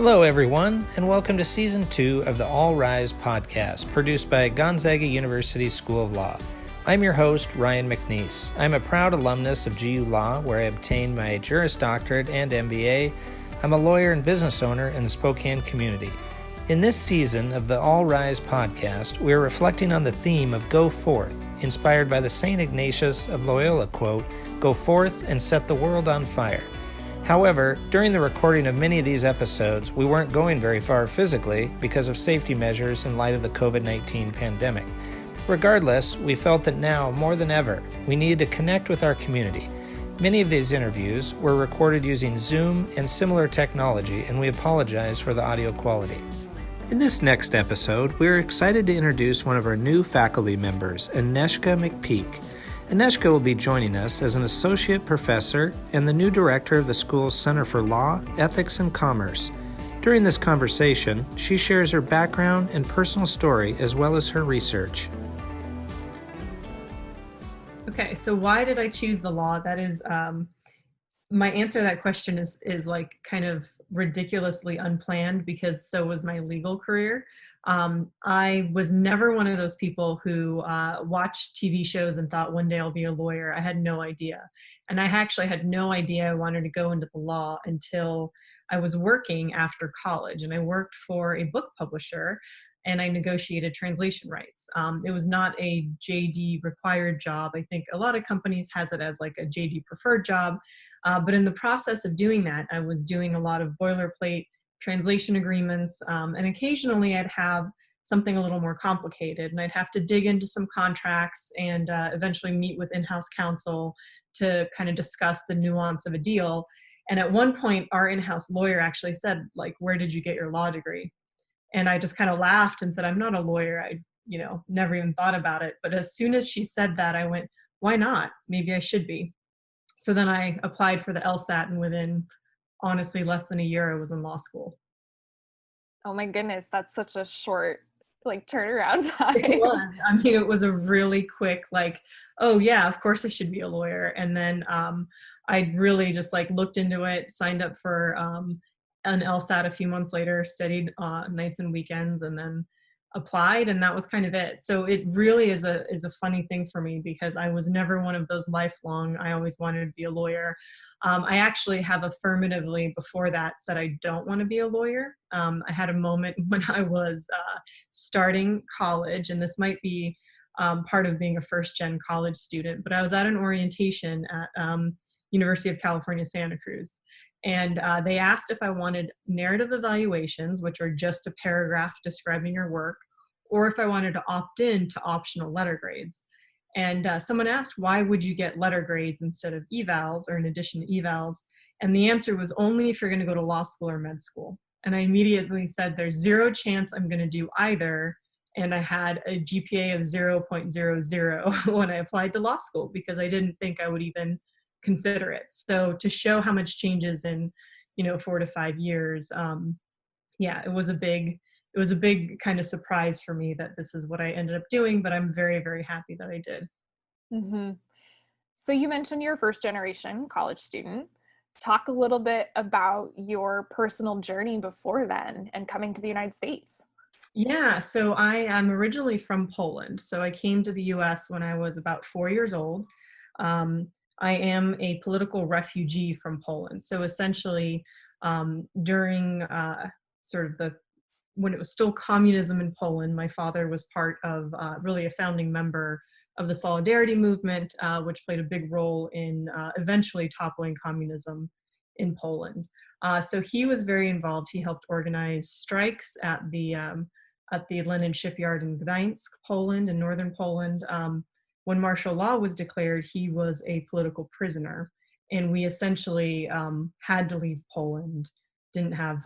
Hello, everyone, and welcome to Season 2 of the All Rise podcast, produced by Gonzaga University School of Law. I'm your host, Ryan McNeese. I'm a proud alumnus of GU Law, where I obtained my Juris Doctorate and MBA. I'm a lawyer and business owner in the Spokane community. In this season of the All Rise podcast, we are reflecting on the theme of Go Forth, inspired by the St. Ignatius of Loyola quote, "Go forth and set the world on fire." However, during the recording of many of these episodes, we weren't going very far physically because of safety measures in light of the COVID-19 pandemic. Regardless, we felt that now, more than ever, we needed to connect with our community. Many of these interviews were recorded using Zoom and similar technology, and we apologize for the audio quality. In this next episode, we are excited to introduce one of our new faculty members, Agnieszka McPeak. Agnieszka will be joining us as an associate professor and the new director of the school's Center for Law, Ethics, and Commerce. During this conversation, she shares her background and personal story as well as her research. Okay, so why did I choose the law? That is, my answer to that question is like kind of ridiculously unplanned because so was my legal career. I was never one of those people who watched TV shows and thought one day I'll be a lawyer. I had no idea. And I actually had no idea I wanted to go into the law until I was working after college. And I worked for a book publisher and I negotiated translation rights. It was not a JD required job. I think a lot of companies has it as like a JD preferred job. But in the process of doing that, I was doing a lot of boilerplate translation agreements, and occasionally I'd have something a little more complicated and I'd have to dig into some contracts and eventually meet with in-house counsel to kind of discuss the nuance of a deal. And at one point, our in-house lawyer actually said, like, "Where did you get your law degree?" And I just kind of laughed and said, "I'm not a lawyer. I, never even thought about it." But as soon as she said that, I went, "Why not? Maybe I should be." So then I applied for the LSAT, and within honestly less than a year I was in law school. Oh my goodness, that's such a short turnaround time. It was. I mean, it was a really quick oh yeah, of course I should be a lawyer. And then I really just looked into it, signed up for an LSAT a few months later, studied nights and weekends, and then applied, and that was kind of it. So it really is a funny thing for me because I was never one of those lifelong, I always wanted to be a lawyer. I actually have affirmatively before that said I don't want to be a lawyer. I had a moment when I was starting college, and this might be part of being a first-gen college student, but I was at an orientation at University of California, Santa Cruz. And they asked if I wanted narrative evaluations, which are just a paragraph describing your work, or if I wanted to opt in to optional letter grades. And someone asked, why would you get letter grades instead of evals or in addition to evals? And the answer was only if you're going to go to law school or med school. And I immediately said, there's zero chance I'm going to do either. And I had a GPA of 0.00 when I applied to law school because I didn't think I would even consider it. So to show how much changes in 4 to 5 years, it was a big kind of surprise for me that this is what I ended up doing, but I'm very, very happy that I did. Mm-hmm. So you mentioned you're a first generation college student. Talk a little bit about your personal journey before then and coming to the United States. Yeah, so I am originally from Poland. So I came to the US when I was about 4 years old. I am a political refugee from Poland. So essentially, during when it was still communism in Poland, my father was part of really a founding member of the Solidarity movement, which played a big role in eventually toppling communism in Poland. So he was very involved. He helped organize strikes at the Lenin shipyard in Gdańsk, Poland, in northern Poland. When martial law was declared, he was a political prisoner, and we essentially had to leave Poland, didn't have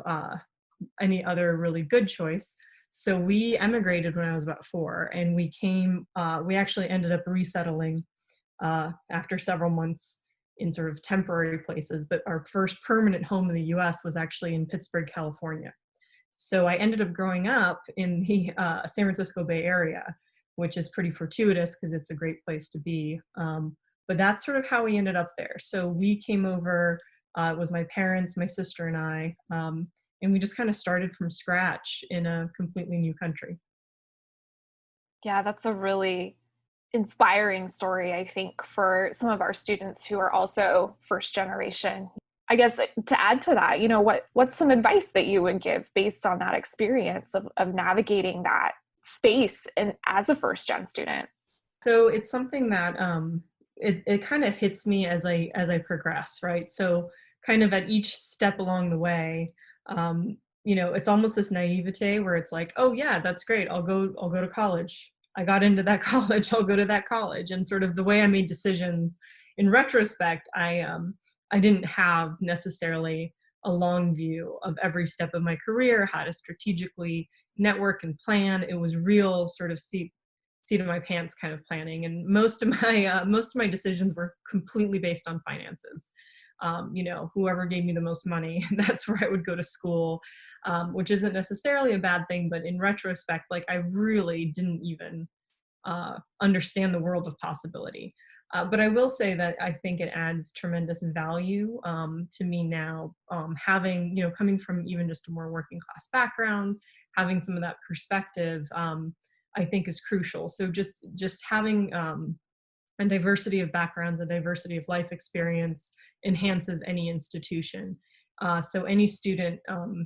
any other really good choice. So we emigrated when I was about 4, and we actually ended up resettling after several months in sort of temporary places, but our first permanent home in the US was actually in Pittsburgh, California. So I ended up growing up in the San Francisco Bay Area, which is pretty fortuitous because it's a great place to be. But that's sort of how we ended up there. So we came over, it was my parents, my sister and I, and we just kind of started from scratch in a completely new country. Yeah, that's a really inspiring story, I think, for some of our students who are also first generation. I guess to add to that, what's some advice that you would give based on that experience of navigating that space and as a first gen student? So it's something that it kind of hits me as I progress, right? So kind of at each step along the way, it's almost this naivete where it's like, oh yeah, that's great. I'll go to college. I got into that college. I'll go to that college. And sort of the way I made decisions in retrospect, I didn't have necessarily a long view of every step of my career, how to strategically network and plan. It was real sort of seat of my pants kind of planning, and most of my decisions were completely based on finances. Whoever gave me the most money, that's where I would go to school, which isn't necessarily a bad thing, but in retrospect, like I really didn't even understand the world of possibility. But I will say that I think it adds tremendous value to me now, having, coming from even just a more working class background, having some of that perspective, I think is crucial. So just having a diversity of backgrounds, a diversity of life experience enhances any institution. So any student,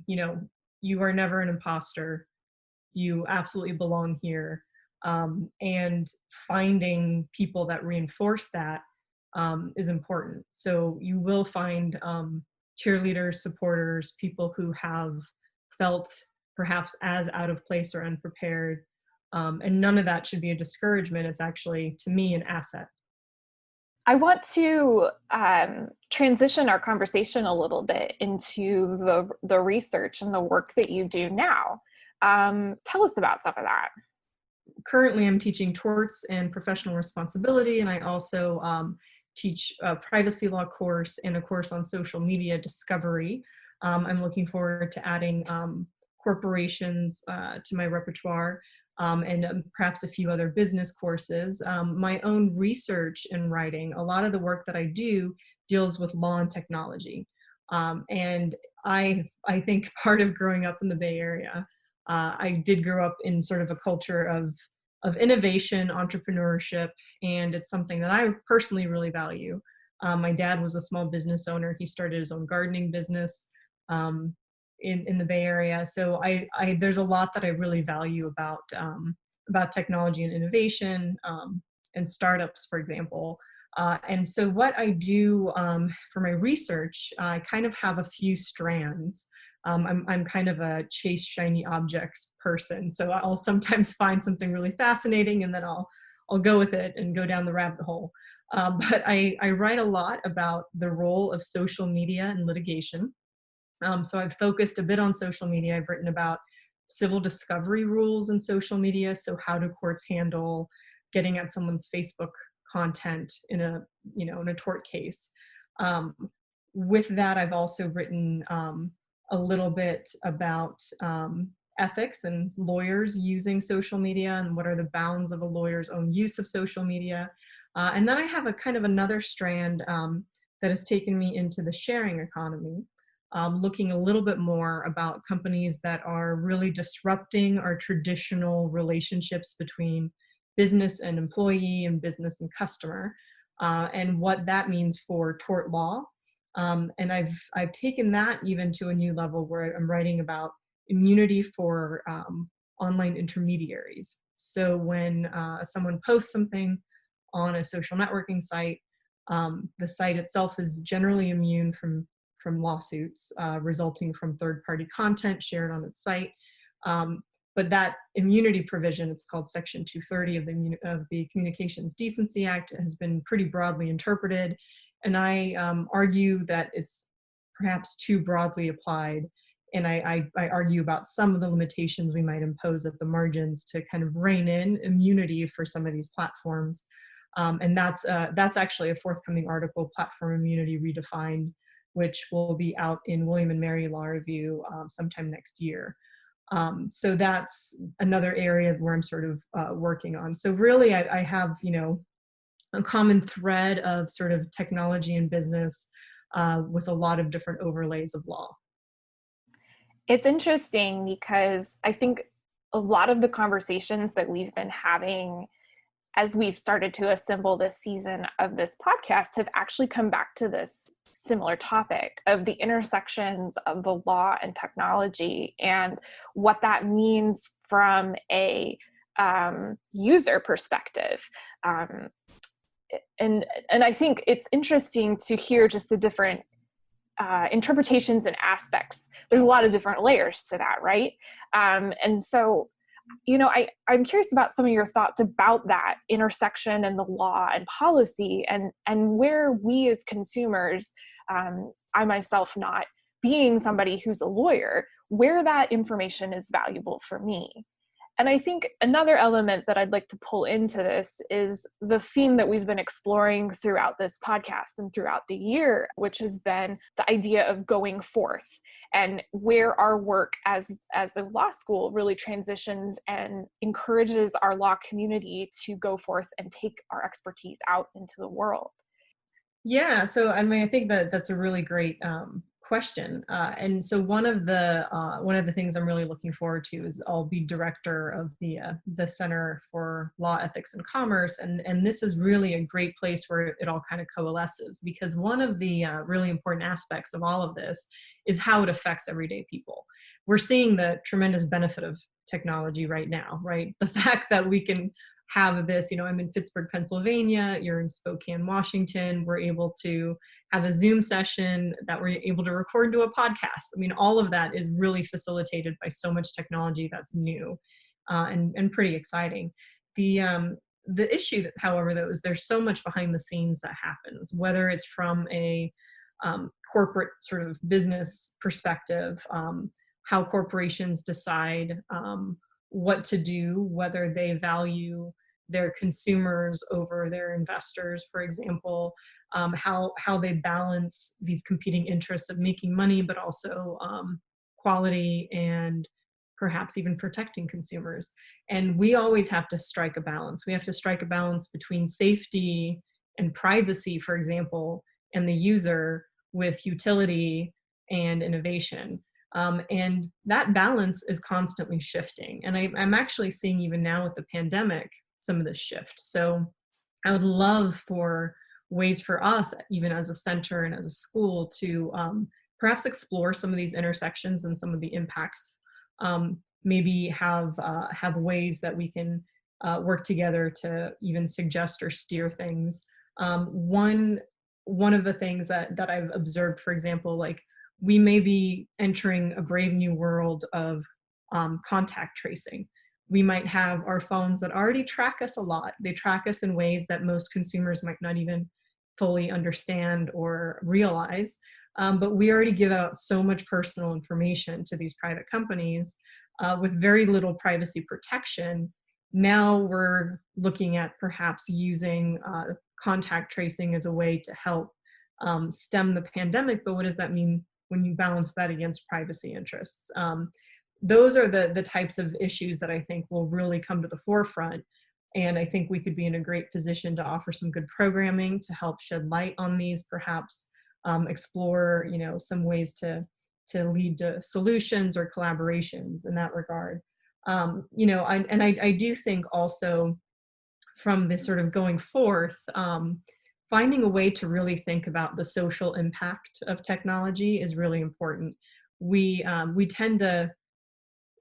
you are never an imposter. You absolutely belong here. And finding people that reinforce that is important. So you will find cheerleaders, supporters, people who have felt perhaps as out of place or unprepared. And none of that should be a discouragement. It's actually, to me, an asset. I want to transition our conversation a little bit into the research and the work that you do now. Tell us about some of that. Currently, I'm teaching torts and professional responsibility, and I also teach a privacy law course and a course on social media discovery. I'm looking forward to adding corporations to my repertoire, and perhaps a few other business courses. My own research and writing, a lot of the work that I do deals with law and technology. And I think part of growing up in the Bay Area, I did grow up in sort of a culture of innovation, entrepreneurship, and it's something that I personally really value. My dad was a small business owner. He started his own gardening business in the Bay Area. So I there's a lot that I really value about technology and innovation, and startups, for example. And so what I do for my research, I kind of have a few strands. I'm kind of a chase shiny objects person. So I'll sometimes find something really fascinating and then I'll go with it and go down the rabbit hole. But I write a lot about the role of social media in litigation. So I've focused a bit on social media. I've written about civil discovery rules in social media. So how do courts handle getting at someone's Facebook content in a tort case? With that, I've also written a little bit about ethics and lawyers using social media and what are the bounds of a lawyer's own use of social media. And then I have a kind of another strand that has taken me into the sharing economy, looking a little bit more about companies that are really disrupting our traditional relationships between business and employee and business and customer, and what that means for tort law. And I've taken that even to a new level where I'm writing about immunity for online intermediaries. So when someone posts something on a social networking site, the site itself is generally immune from lawsuits resulting from third-party content shared on its site. But that immunity provision, it's called Section 230 of the Communications Decency Act, has been pretty broadly interpreted. And I argue that it's perhaps too broadly applied. And I argue about some of the limitations we might impose at the margins to kind of rein in immunity for some of these platforms. And that's actually a forthcoming article, Platform Immunity Redefined, which will be out in William and Mary Law Review sometime next year. So that's another area where I'm sort of working on. So really, I have, a common thread of sort of technology and business with a lot of different overlays of law. It's interesting because I think a lot of the conversations that we've been having as we've started to assemble this season of this podcast have actually come back to this similar topic of the intersections of the law and technology and what that means from a user perspective. And I think it's interesting to hear just the different interpretations and aspects. There's a lot of different layers to that, right? And so, I'm curious about some of your thoughts about that intersection and the law and policy and where we as consumers, I myself not being somebody who's a lawyer, where that information is valuable for me. And I think another element that I'd like to pull into this is the theme that we've been exploring throughout this podcast and throughout the year, which has been the idea of going forth and where our work as a law school really transitions and encourages our law community to go forth and take our expertise out into the world. Yeah, so I mean, I think that that's a really great question. And so one of the things I'm really looking forward to is I'll be director of the Center for Law, Ethics, and Commerce, and this is really a great place where it all kind of coalesces, because one of the really important aspects of all of this is how it affects everyday people. We're seeing the tremendous benefit of technology right now, right? The fact that we can have this, I'm in Pittsburgh, Pennsylvania, you're in Spokane, Washington, we're able to have a Zoom session that we're able to record into a podcast. I mean, all of that is really facilitated by so much technology that's new and pretty exciting. The issue, however, though, is there's so much behind the scenes that happens, whether it's from a corporate sort of business perspective, how corporations decide what to do, whether they value their consumers over their investors, for example, how they balance these competing interests of making money, but also quality and perhaps even protecting consumers. And we always have to strike a balance. We have to strike a balance between safety and privacy, for example, and the user with utility and innovation. And that balance is constantly shifting. And I'm actually seeing even now with the pandemic, some of this shift. So I would love for ways for us, even as a center and as a school, to perhaps explore some of these intersections and some of the impacts. Maybe have ways that we can work together to even suggest or steer things. One of the things that I've observed, for example, like we may be entering a brave new world of contact tracing. We might have our phones that already track us a lot. They track us in ways that most consumers might not even fully understand or realize. But we already give out so much personal information to these private companies with very little privacy protection. Now we're looking at perhaps using contact tracing as a way to help stem the pandemic. But what does that mean when you balance that against privacy interests? Those are the types of issues that I think will really come to the forefront. And I think we could be in a great position to offer some good programming to help shed light on these, perhaps explore, some ways to lead to solutions or collaborations in that regard. I do think also from this sort of going forth, finding a way to really think about the social impact of technology is really important. We tend to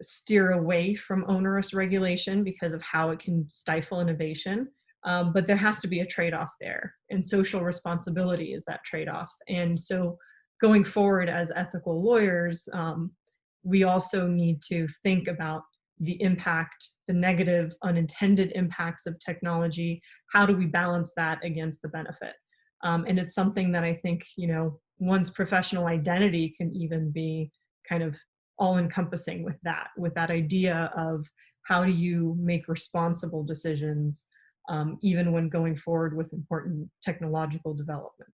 steer away from onerous regulation because of how it can stifle innovation, but there has to be a trade-off there, and social responsibility is that trade-off. And so going forward as ethical lawyers, we also need to think about the impact, the negative unintended impacts of technology. How do we balance that against the benefit? And it's something that I think, one's professional identity can even be kind of all-encompassing with that idea of how do you make responsible decisions, even when going forward with important technological developments.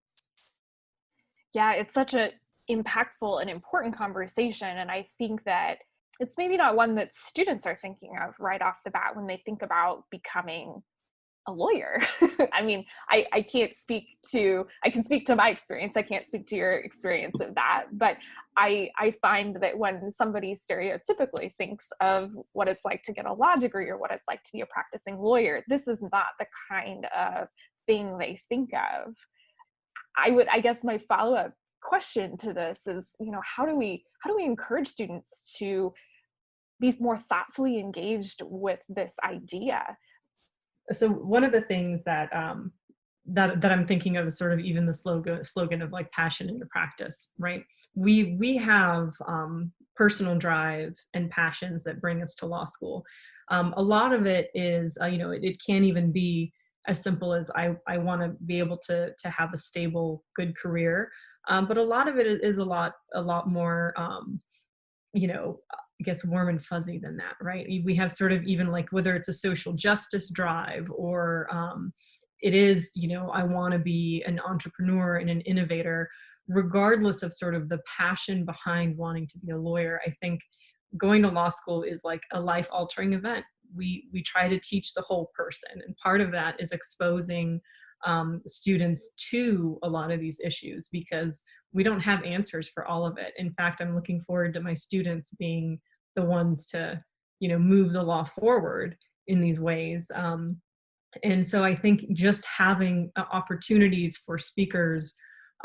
Yeah, it's such an impactful and important conversation. And I think that it's maybe not one that students are thinking of right off the bat when they think about becoming a lawyer. I mean, I can't speak to, I can speak to my experience. I can't speak to your experience of that. But I find that when somebody stereotypically thinks of what it's like to get a law degree or what it's like to be a practicing lawyer, this is not the kind of thing they think of. I guess my follow-up question to this is, how do we encourage students to be more thoughtfully engaged with this idea? So one of the things that that I'm thinking of is sort of even the slogan of like passion in your practice, right? We have personal drive and passions that bring us to law school. A lot of it is, it can't even be as simple as I want to be able to have a stable, good career. But a lot of it is a lot more, I guess warm and fuzzy than that, right? We have sort of even like whether it's a social justice drive or it is, I want to be an entrepreneur and an innovator, regardless of sort of the passion behind wanting to be a lawyer. I think going to law school is like a life-altering event. We try to teach the whole person, and part of that is exposing students to a lot of these issues, because we don't have answers for all of it. In fact, I'm looking forward to my students being the ones to, move the law forward in these ways. And so I think just having opportunities for speakers,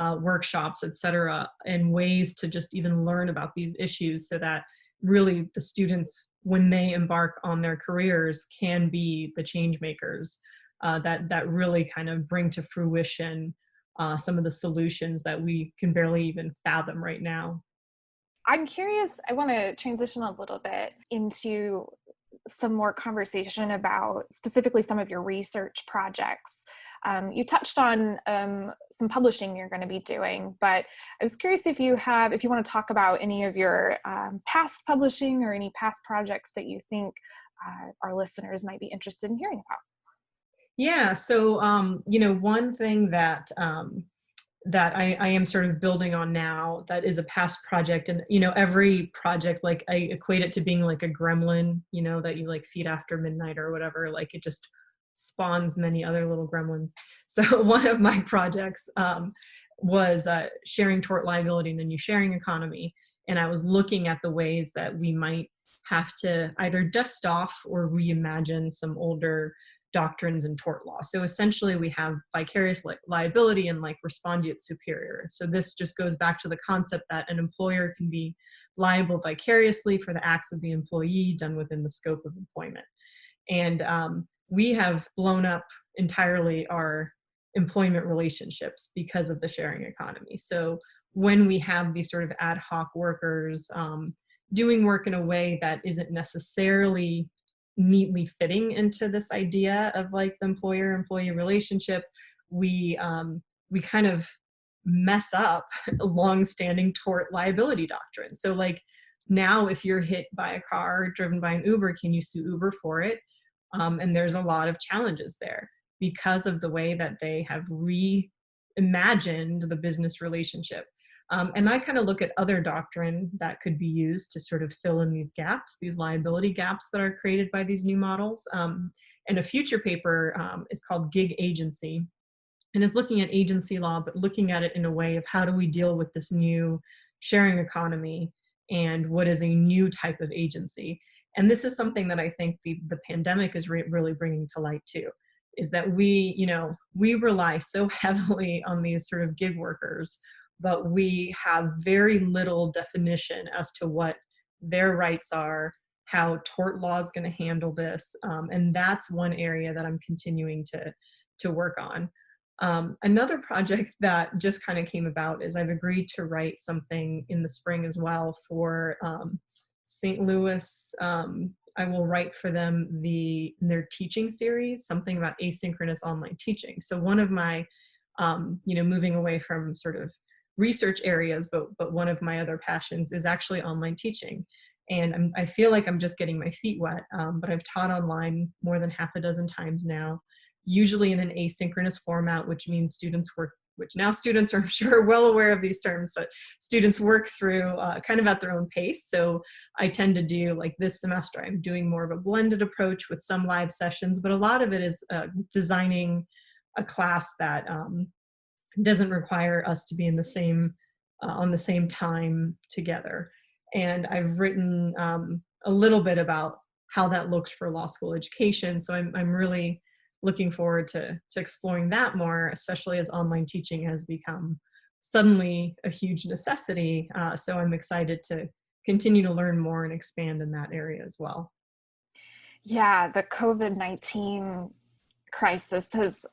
workshops, et cetera, and ways to just even learn about these issues so that really the students, when they embark on their careers, can be the change makers that really kind of bring to fruition some of the solutions that we can barely even fathom right now. I'm curious, I want to transition a little bit into some more conversation about specifically some of your research projects. You touched on some publishing you're going to be doing, but I was curious if you want to talk about any of your past publishing or any past projects that you think our listeners might be interested in hearing about. Yeah, so one thing that that I am sort of building on now that is a past project, and every project, like I equate it to being like a gremlin, that you like feed after midnight or whatever, like it just spawns many other little gremlins. So one of my projects was sharing tort liability in the new sharing economy, and I was looking at the ways that we might have to either dust off or reimagine some older doctrines in tort law. So essentially we have vicarious liability and like respondeat superior. So this just goes back to the concept that an employer can be liable vicariously for the acts of the employee done within the scope of employment. And we have blown up entirely our employment relationships because of the sharing economy. So when we have these sort of ad hoc workers doing work in a way that isn't necessarily neatly fitting into this idea of like the employer-employee relationship, we kind of mess up a long-standing tort liability doctrine. So like now, if you're hit by a car driven by an Uber, can you sue Uber for it? And there's a lot of challenges there because of the way that they have reimagined the business relationship. And I kind of look at other doctrine that could be used to sort of fill in these gaps, these liability gaps that are created by these new models. And a future paper is called Gig Agency, and is looking at agency law, but looking at it in a way of how do we deal with this new sharing economy and what is a new type of agency. And this is something that I think the pandemic is really bringing to light too, is that we rely so heavily on these sort of gig workers, but we have very little definition as to what their rights are, how tort law is going to handle this. And that's one area that I'm continuing to work on. Another project that just kind of came about is I've agreed to write something in the spring as well for St. Louis. I will write for them their teaching series, something about asynchronous online teaching. So one of my, moving away from sort of research areas, but one of my other passions is actually online teaching. And I feel like I'm just getting my feet wet, but I've taught online more than half a dozen times now, usually in an asynchronous format, which means students work which now students are, I'm sure, well aware of these terms, but students work through kind of at their own pace. So I tend to do, like this semester, I'm doing more of a blended approach with some live sessions, but a lot of it is designing a class that doesn't require us to be in the same on the same time together. And I've written a little bit about how that looks for law school education. So I'm really looking forward to exploring that more, especially as online teaching has become suddenly a huge necessity. So I'm excited to continue to learn more and expand in that area as well. Yeah, the COVID-19 crisis has,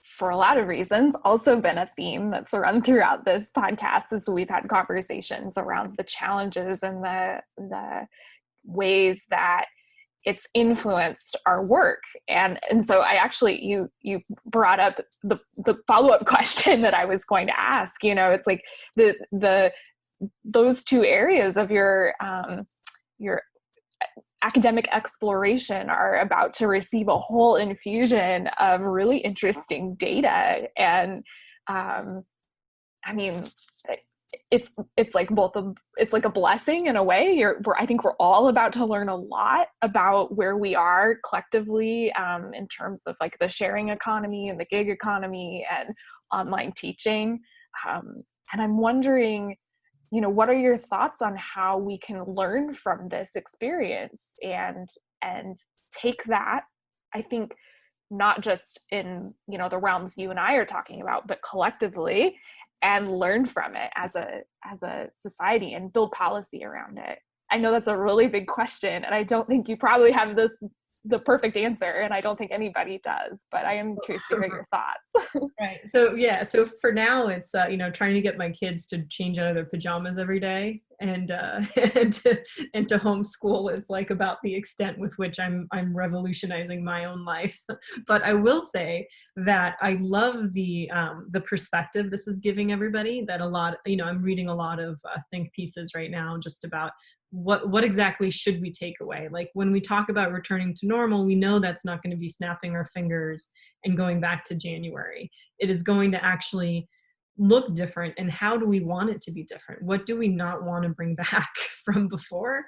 for a lot of reasons, also been a theme that's run throughout this podcast as we've had conversations around the challenges and the ways that it's influenced our work. And so I actually, you brought up the follow-up question that I was going to ask. It's like those two areas of your academic exploration are about to receive a whole infusion of really interesting data. And I mean, it's like it's like a blessing in a way. I think we're all about to learn a lot about where we are collectively in terms of like the sharing economy and the gig economy and online teaching. And I'm wondering, what are your thoughts on how we can learn from this experience and take that, I think, not just in, the realms you and I are talking about, but collectively, and learn from it as a society and build policy around it? I know that's a really big question, and I don't think you probably have the perfect answer, and I don't think anybody does, but I am curious to hear your thoughts. Right. So so for now it's trying to get my kids to change out of their pajamas every day, and to homeschool is like about the extent with which I'm revolutionizing my own life. But I will say that I love the perspective this is giving everybody. That a lot, I'm reading a lot of think pieces right now just about what exactly should we take away? Like when we talk about returning to normal, we know that's not going to be snapping our fingers and going back to January. It is going to actually look different. And how do we want it to be different? What do we not want to bring back from before?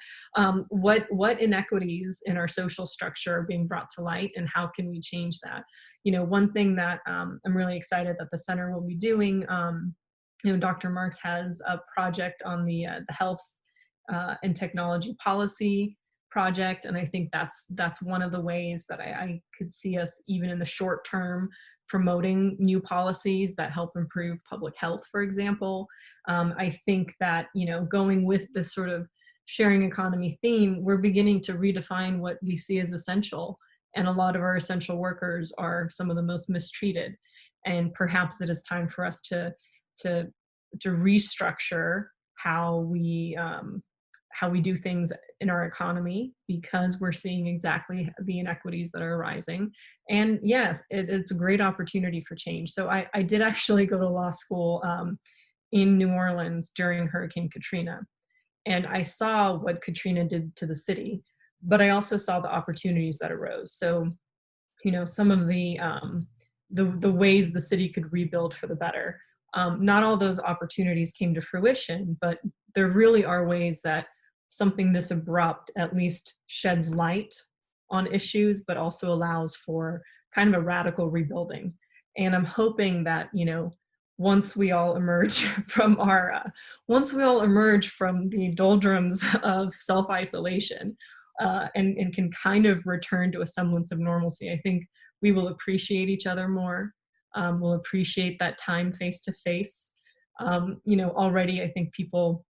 What inequities in our social structure are being brought to light, and how can we change that? One thing that I'm really excited that the center will be doing, Dr. Marks has a project on the health and technology policy project. And I think that's one of the ways that I could see us, even in the short term, promoting new policies that help improve public health, for example. I think that, going with this sort of sharing economy theme, we're beginning to redefine what we see as essential. And a lot of our essential workers are some of the most mistreated. And perhaps it is time for us to restructure how we do things in our economy, because we're seeing exactly the inequities that are arising. And yes, it's a great opportunity for change. So I did actually go to law school in New Orleans during Hurricane Katrina. And I saw what Katrina did to the city, but I also saw the opportunities that arose. So, some of the ways the city could rebuild for the better. Not all those opportunities came to fruition, but there really are ways that something this abrupt at least sheds light on issues, but also allows for kind of a radical rebuilding. And I'm hoping that, once we all emerge from the doldrums of self-isolation and can kind of return to a semblance of normalcy, I think we will appreciate each other more. We'll appreciate that time face to face. Already I think people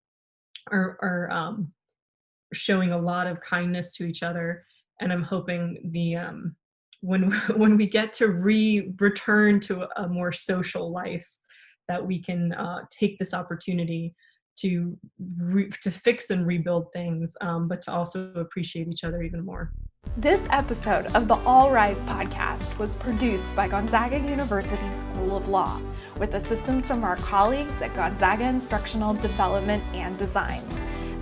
are showing a lot of kindness to each other, and I'm hoping when we get to return to a more social life, that we can take this opportunity to fix and rebuild things, but to also appreciate each other even more. This episode of the All Rise podcast was produced by Gonzaga University School of Law with assistance from our colleagues at Gonzaga Instructional Development and Design.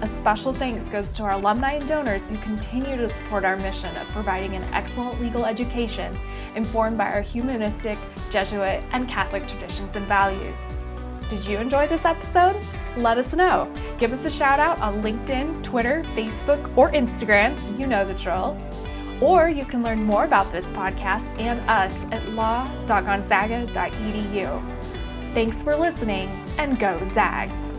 A special thanks goes to our alumni and donors who continue to support our mission of providing an excellent legal education informed by our humanistic, Jesuit, and Catholic traditions and values. Did you enjoy this episode? Let us know. Give us a shout out on LinkedIn, Twitter, Facebook, or Instagram. You know the drill. Or you can learn more about this podcast and us at law.gonzaga.edu. Thanks for listening, and go Zags!